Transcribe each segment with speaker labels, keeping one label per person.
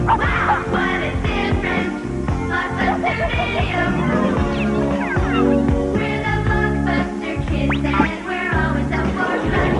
Speaker 1: Wow, what a difference! Blockbuster Video. We're the Blockbuster kids and we're always up for fun.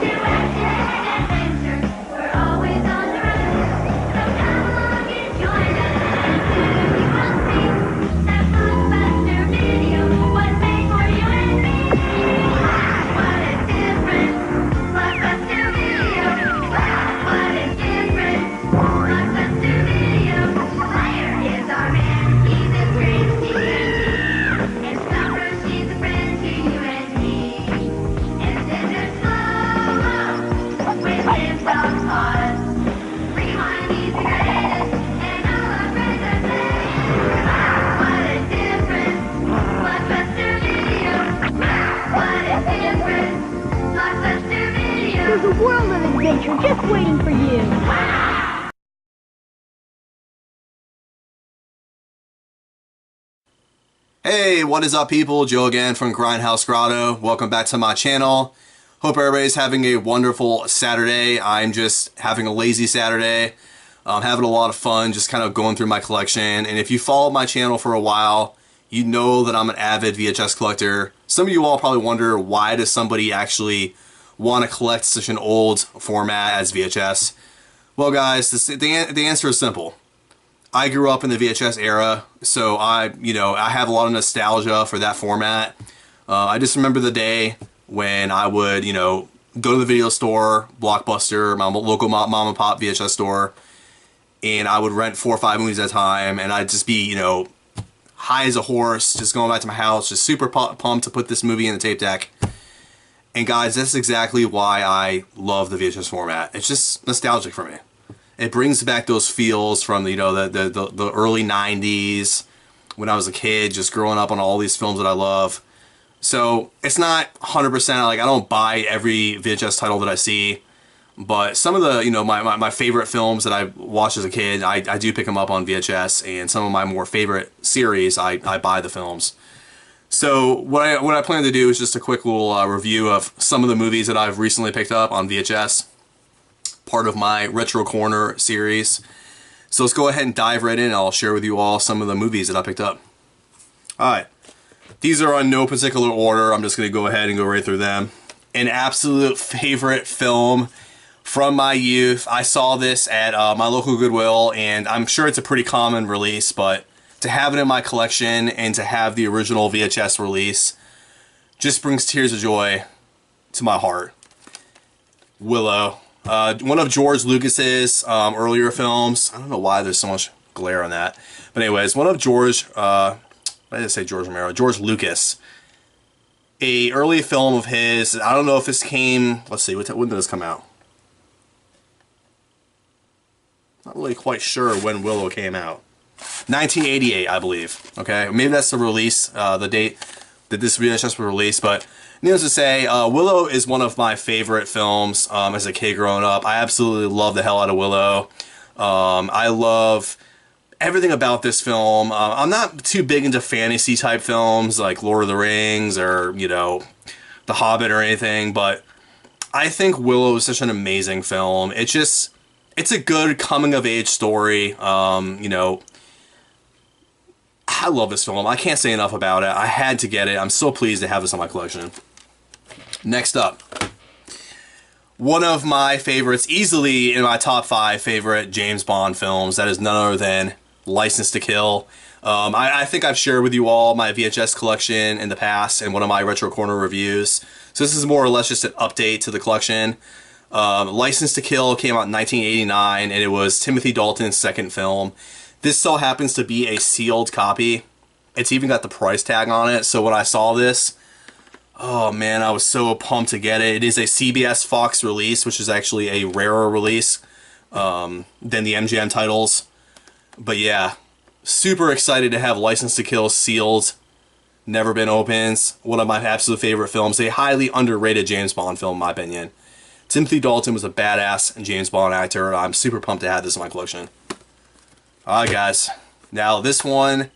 Speaker 1: To action and adventure, we're always on the run. So come along and join us and soon you will see that Blockbuster Video was made for you and me. Wow, what a difference! Blockbuster Video. Wow, what a difference! Blockbuster Video. Fire is our man, he's as great as TNT. And Summer, she's a friend to you and me. And Scissor slow-mo with his dog paws. Rewind, he's the greatest, and all our friends are saying, wow, what a difference! Blockbuster Video. Wow, what a difference! Blockbuster Video.
Speaker 2: There's a world of adventure just waiting for you.
Speaker 3: Hey, what is up people? Joe again from Grindhouse Grotto. Welcome back to my channel. Hope everybody's having a wonderful Saturday. I'm just having a lazy Saturday. I'm having a lot of fun just kind of going through my collection. And if you followed my channel for a while, you know that I'm an avid VHS collector. Some of you all probably wonder, why does somebody actually want to collect such an old format as VHS? Well guys, the answer is simple. I grew up in the VHS era, so I have a lot of nostalgia for that format. I just remember the day when I would, go to the video store, Blockbuster, my local mom and pop VHS store, and I would rent 4 or 5 movies at a time, and I'd just be, high as a horse, just going back to my house, just super pumped to put this movie in the tape deck. And guys, that's exactly why I love the VHS format. It's just nostalgic for me. It brings back those feels from the early 90s when I was a kid, just growing up on all these films that I love. So it's not 100% like I don't buy every VHS title that I see, but some of the my favorite films that I watched as a kid, I do pick them up on VHS, and some of my more favorite series I buy the films. So what I plan to do is just a quick little review of some of the movies that I've recently picked up on VHS. Part of my Retro Corner series. So let's go ahead and dive right in, and I'll share with you all some of the movies that I picked up. Alright, these are on no particular order. I'm just going to go ahead and go right through them. An absolute favorite film from my youth. I saw this at my local Goodwill, and I'm sure it's a pretty common release, but to have it in my collection and to have the original VHS release just brings tears of joy to my heart. Willow. One of George Lucas's earlier films. I don't know why there's so much glare on that. But anyways, one of George, I didn't say George Romero, George Lucas. A early film of his. I don't know if this came, let's see, when did this come out? Not really quite sure when Willow came out. 1988, I believe. Okay, maybe that's the release, the date that this VHS was released, but needless to say, Willow is one of my favorite films as a kid growing up. I absolutely love the hell out of Willow. I love everything about this film. I'm not too big into fantasy type films like Lord of the Rings or, The Hobbit or anything, but I think Willow is such an amazing film. It's a good coming of age story. I love this film. I can't say enough about it. I had to get it. I'm so pleased to have this on my collection. Next up, one of my favorites, easily in my top 5 favorite James Bond films, that is none other than License to Kill. I think I've shared with you all my VHS collection in the past in one of my Retro Corner reviews. So this is more or less just an update to the collection. License to Kill came out in 1989, and it was Timothy Dalton's second film. This still happens to be a sealed copy. It's even got the price tag on it, so when I saw this, oh man, I was so pumped to get it. It is a CBS Fox release, which is actually a rarer release than the MGM titles. But yeah, super excited to have License to Kill sealed, never been opened. One of my absolute favorite films, a highly underrated James Bond film in my opinion. Timothy Dalton was a badass James Bond actor. I'm super pumped to have this in my collection. Alright guys, now this one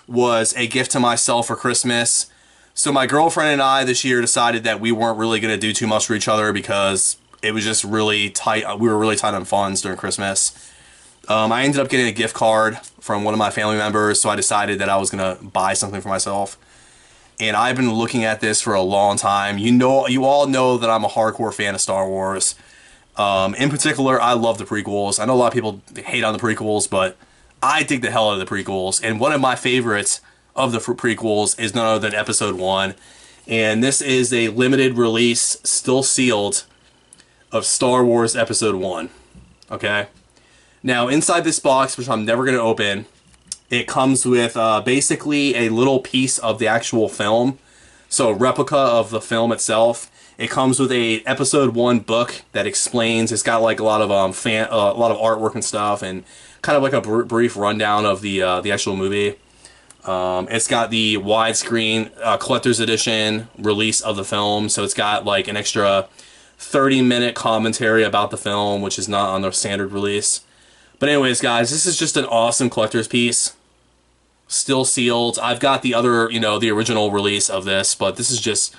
Speaker 3: was a gift to myself for Christmas. So my girlfriend and I this year decided that we weren't really going to do too much for each other because it was just really tight. We were really tight on funds during Christmas. I ended up getting a gift card from one of my family members, so I decided that I was going to buy something for myself. And I've been looking at this for a long time. You all know that I'm a hardcore fan of Star Wars. In particular, I love the prequels. I know a lot of people hate on the prequels, but I dig the hell out of the prequels. And one of my favorites of the prequels is none other than Episode 1. And this is a limited release, still sealed, of Star Wars Episode 1. Okay? Now, inside this box, which I'm never going to open, it comes with basically a little piece of the actual film. So a replica of the film itself. It comes with a Episode 1 book that explains. It's got like a lot of a lot of artwork and stuff, and kind of like a brief rundown of the actual movie. It's got the widescreen collector's edition release of the film, so it's got like an extra 30-minute commentary about the film, which is not on the standard release. But anyways, guys, this is just an awesome collector's piece. Still sealed. I've got the other, the original release of this, but this is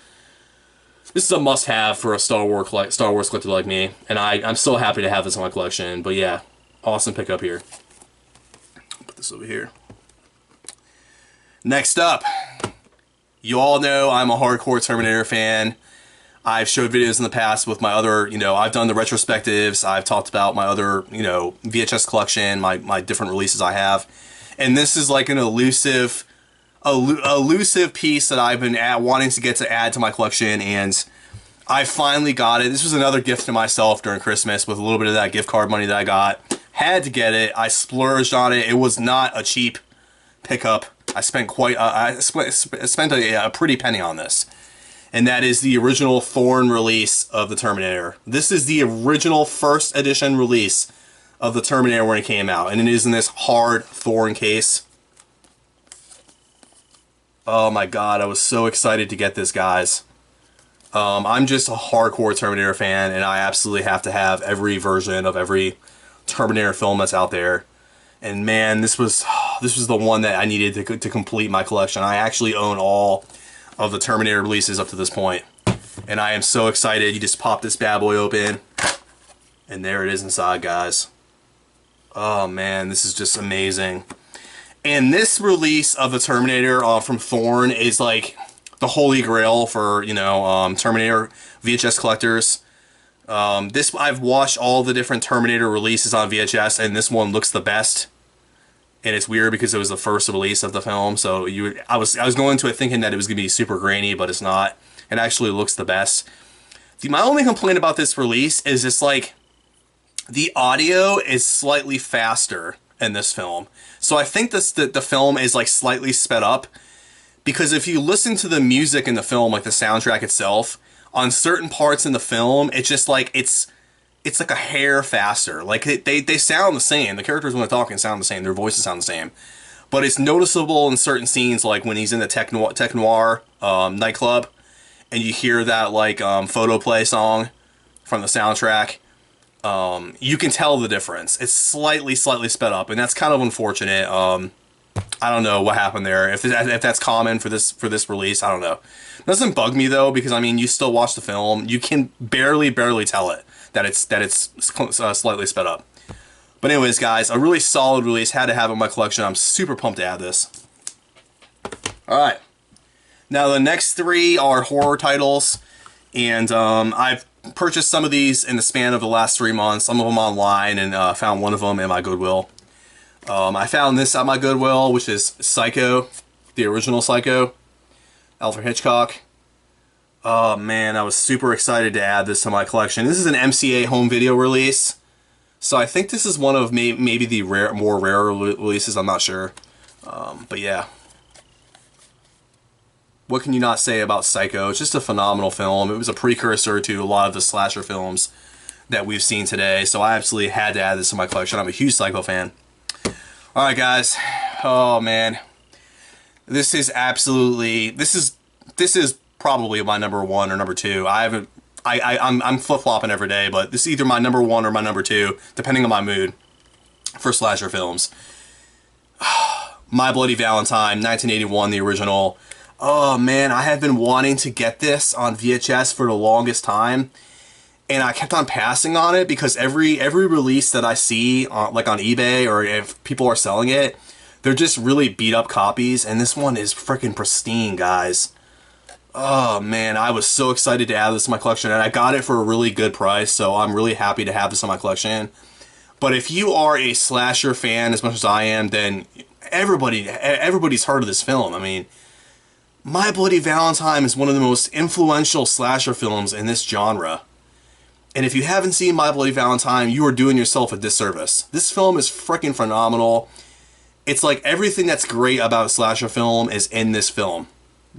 Speaker 3: a must-have for a Star Wars collector like me, and I'm so happy to have this in my collection. But yeah, awesome pickup here. Put this over here. Next up, you all know I'm a hardcore Terminator fan. I've showed videos in the past with my other, I've done the retrospectives. I've talked about my other, VHS collection, my different releases I have. And this is like an elusive piece that I've been wanting to add to my collection, and I finally got it. This was another gift to myself during Christmas with a little bit of that gift card money that I got. Had to get it. I splurged on it. It was not a cheap pickup. I spent a pretty penny on this. And that is the original Thorn release of the Terminator. This is the original first edition release of the Terminator when it came out, and it is in this hard Thorn case. Oh my god, I was so excited to get this, guys. I'm just a hardcore Terminator fan, and I absolutely have to have every version of every Terminator film that's out there. And man, this was the one that I needed to complete my collection. I actually own all of the Terminator releases up to this point, and I am so excited. You just pop this bad boy open, and there it is inside, guys. Oh man, this is just amazing. And this release of the Terminator from Thorn is like the holy grail for, Terminator VHS collectors. I've watched all the different Terminator releases on VHS, and this one looks the best. And it's weird because it was the first release of the film, so I was going to it thinking that it was going to be super grainy, but it's not. It actually looks the best. My only complaint about this release is it's like the audio is slightly faster in this film. So I think the film is like slightly sped up, because if you listen to the music in the film, like the soundtrack itself, on certain parts in the film, it's just like it's like a hair faster. Like they sound the same. The characters when they're talking sound the same. Their voices sound the same. But it's noticeable in certain scenes, like when he's in the Tech Noir nightclub, and you hear that like photo play song from the soundtrack. You can tell the difference. It's slightly sped up, and that's kind of unfortunate. I don't know what happened there. If that's common for this release, I don't know. It doesn't bug me though, because I mean, you still watch the film. You can barely tell it that it's slightly sped up. But anyways, guys, a really solid release. Had to have it in my collection. I'm super pumped to add this. All right. Now the next three are horror titles, and I've purchased some of these in the span of the last 3 months. Some of them online, and found one of them in my Goodwill. I found this at my Goodwill, which is Psycho, the original Psycho, Alfred Hitchcock. Oh man, I was super excited to add this to my collection. This is an MCA home video release, so I think this is one of maybe the more rare releases. I'm not sure, but yeah. What can you not say about Psycho? It's just a phenomenal film. It was a precursor to a lot of the slasher films that we've seen today, so I absolutely had to add this to my collection. I'm a huge Psycho fan. Alright guys, oh man. This is probably my number 1 or number 2. I'm flip-flopping every day, but this is either my number 1 or my number 2, depending on my mood, for slasher films. My Bloody Valentine, 1981, the original. Oh man, I have been wanting to get this on VHS for the longest time, and I kept on passing on it because every release that I see like on eBay or if people are selling it, they're just really beat up copies, and this one is freaking pristine, guys. Oh man, I was so excited to add this to my collection, and I got it for a really good price, so I'm really happy to have this in my collection. But if you are a slasher fan as much as I am, then everybody's heard of this film. I mean, My Bloody Valentine is one of the most influential slasher films in this genre. And if you haven't seen My Bloody Valentine, you are doing yourself a disservice. This film is freaking phenomenal. It's like everything that's great about a slasher film is in this film.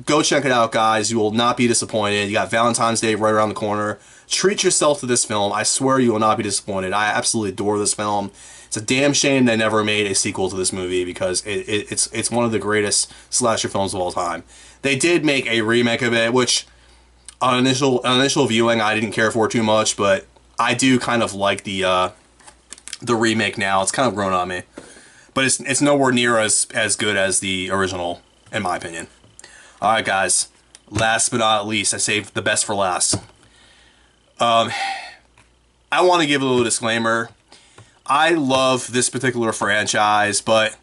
Speaker 3: Go check it out, guys. You will not be disappointed. You got Valentine's Day right around the corner. Treat yourself to this film. I swear you will not be disappointed. I absolutely adore this film. It's a damn shame they never made a sequel to this movie because it's one of the greatest slasher films of all time. They did make a remake of it, which on initial viewing I didn't care for too much, but I do kind of like the remake now. It's kind of grown on me. But it's nowhere near as good as the original, in my opinion. Alright guys, last but not least, I saved the best for last. I want to give a little disclaimer. I love this particular franchise, but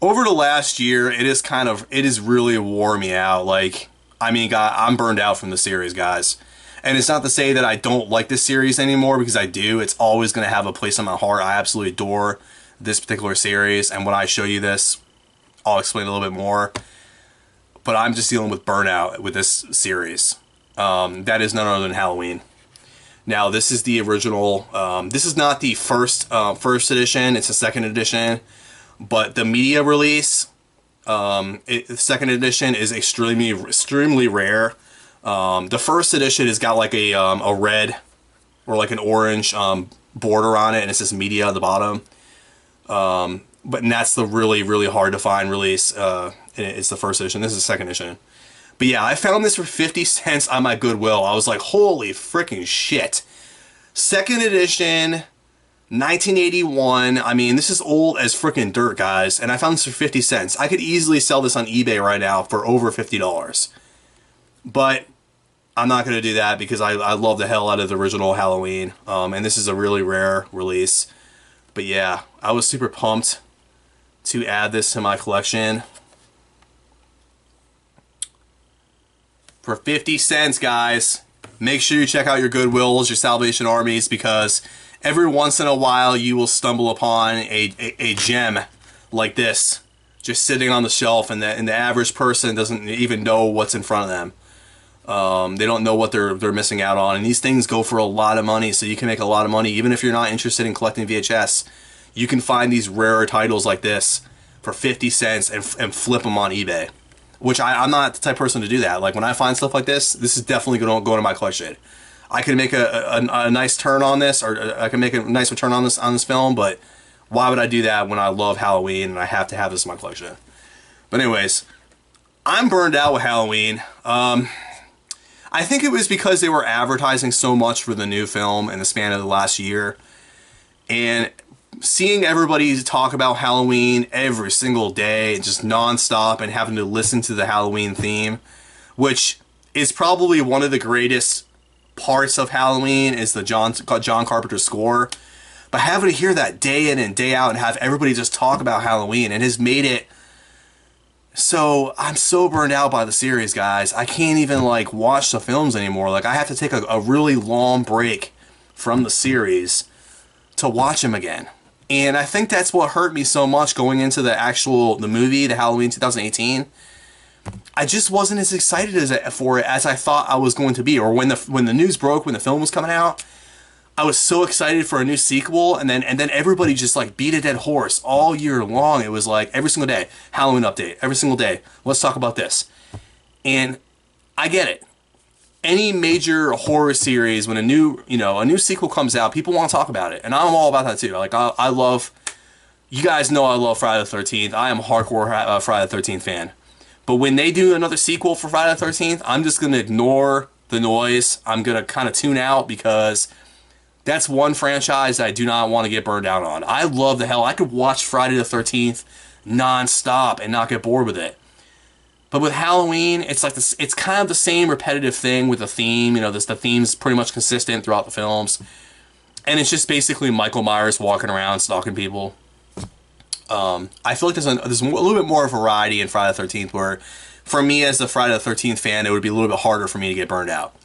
Speaker 3: over the last year, it has really wore me out. Like, I mean, God, I'm burned out from the series, guys. And it's not to say that I don't like this series anymore, because I do. It's always going to have a place in my heart. I absolutely adore this particular series, and when I show you this, I'll explain a little bit more. But I'm just dealing with burnout with this series. That is none other than Halloween. Now, this is the original. This is not the first edition. It's a second edition. But the media release, the second edition, is extremely rare. The first edition has got like a red or like an orange border on it, and it says media at the bottom. But that's the really hard to find release. It's the first edition. This is the second edition. But yeah, I found this for 50 cents on my Goodwill. I was like, holy freaking shit. Second edition, 1981. I mean, this is old as freaking dirt, guys. And I found this for 50 cents. I could easily sell this on eBay right now for over $50. But I'm not going to do that because I love the hell out of the original Halloween. And this is a really rare release. But yeah, I was super pumped to add this to my collection. For 50 cents, guys. Make sure you check out your Goodwills, your Salvation Armies, because every once in a while you will stumble upon a gem like this just sitting on the shelf, and the average person doesn't even know what's in front of them. They don't know what they're missing out on, and these things go for a lot of money, so you can make a lot of money even if you're not interested in collecting VHS. You can find these rarer titles like this for 50 cents and flip them on eBay. Which I'm not the type of person to do that. Like, when I find stuff like this is definitely going to go into my collection. I can make a nice turn on this, or I can make a nice return on this film, but why would I do that when I love Halloween and I have to have this in my collection? But anyways, I'm burned out with Halloween. I think it was because they were advertising so much for the new film in the span of the last year. And seeing everybody talk about Halloween every single day, just non-stop, and having to listen to the Halloween theme, which is probably one of the greatest parts of Halloween, is the John Carpenter score. But having to hear that day in and day out and have everybody just talk about Halloween, and has made it so I'm so burned out by the series, guys. I can't even like watch the films anymore. Like, I have to take a really long break from the series to watch them again. And I think that's what hurt me so much going into the movie, the Halloween 2018. I just wasn't as excited for it as I thought I was going to be. Or when the news broke, when the film was coming out, I was so excited for a new sequel, and then everybody just like beat a dead horse all year long. It was like every single day, Halloween update, every single day. Let's talk about this. And I get it. Any major horror series, when a new sequel comes out, people want to talk about it, and I'm all about that too. Like, I love, you guys know I love Friday the 13th. I am a hardcore Friday the 13th fan. But when they do another sequel for Friday the 13th, I'm just gonna ignore the noise. I'm gonna kind of tune out, because that's one franchise that I do not want to get burned out on. I love the hell. I could watch Friday the 13th non-stop and not get bored with it. But with Halloween, it's like this. It's kind of the same repetitive thing with the theme. You know, the theme's pretty much consistent throughout the films, and it's just basically Michael Myers walking around stalking people. I feel like there's a little bit more variety in Friday the 13th, where for me as the Friday the 13th fan, it would be a little bit harder for me to get burned out.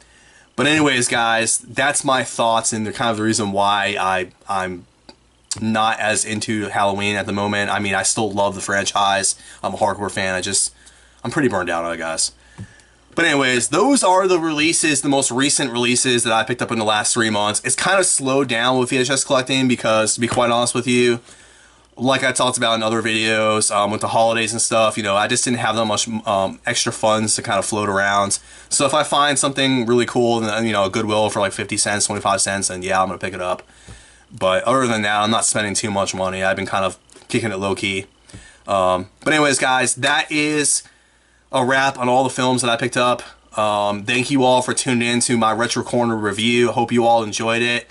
Speaker 3: But anyways, guys, that's my thoughts and the kind of the reason why I'm not as into Halloween at the moment. I mean, I still love the franchise. I'm a hardcore fan. I'm pretty burned out on it, guys. But anyways, those are the releases, the most recent releases that I picked up in the last 3 months. It's kind of slowed down with VHS collecting because, to be quite honest with you, like I talked about in other videos, with the holidays and stuff, you know, I just didn't have that much extra funds to kind of float around. So if I find something really cool, you know, Goodwill for like 50 cents, 25 cents, then yeah, I'm going to pick it up. But other than that, I'm not spending too much money. I've been kind of kicking it low-key. But anyways, guys, that is a wrap on all the films that I picked up. Thank you all for tuning in to my Retro Corner review. Hope you all enjoyed it.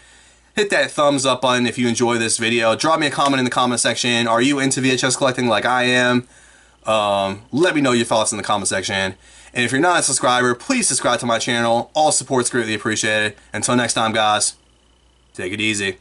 Speaker 3: Hit that thumbs up button if you enjoy this video. Drop me a comment in the comment section. Are you into VHS collecting like I am? Let me know your thoughts in the comment section. And if you're not a subscriber, please subscribe to my channel. All support's greatly appreciated. Until next time, guys, take it easy.